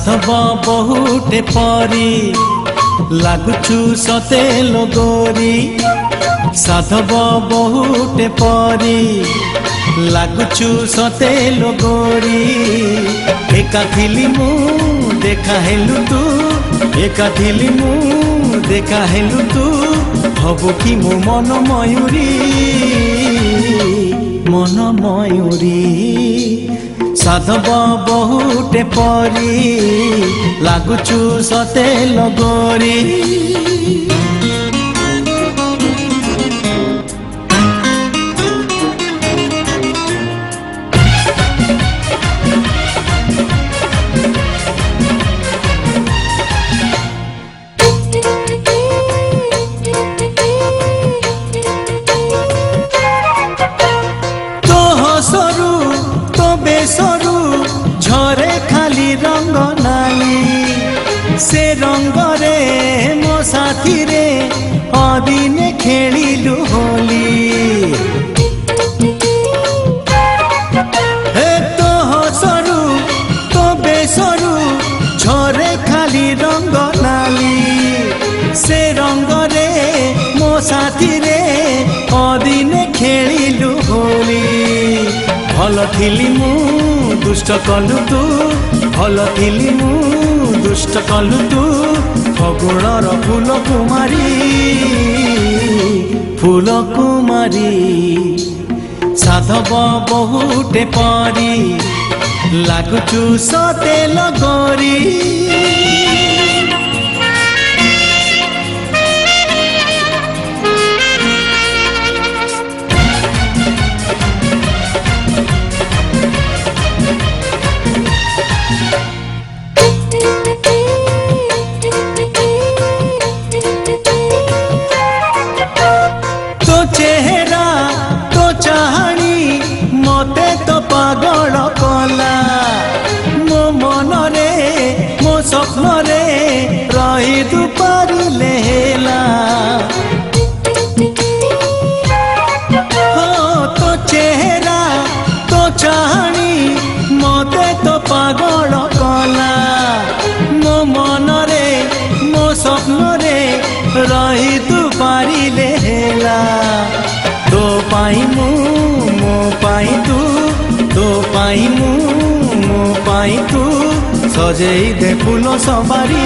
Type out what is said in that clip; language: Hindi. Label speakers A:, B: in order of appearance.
A: साधव बहुटे परी लागुचु सते लगोरी साधव बहुटे परी लागुचु सते लगोरी एका थिली मु देखा हेलु तू एका थिली मु देखा हेलु तू हबु कि मो मन मयूरी साधव बहुटे परी लागुचु सते लगोरी झरे खाली रंग नाली से रंग रे मो साथी रे अदिने खेलिलु होली हे तो हसरू तो बेसरू झरे खाली रंग नाली से रंग रे मो साथी रे अदिने खेलिलु होली भल थिली मु दुष्ट कलु तू भल थिली मु दुष्ट कलु तू फगुणर फूल कुमारी साधव बहुटे परी लागुचु सते लगोरी चेहरा तो चाहनी मते तो पागल कला मो मन रे मो स्वप्न रे रही तू पारिले हेला तो चेहरा तो चाहनी मते तो पागल कला मो मन रे मो स्वप्न रे रही तू पारिले हेला तो पाई मु मो पाई तू तो पाई मु मो पाई तू सजेई दे फूल सवारी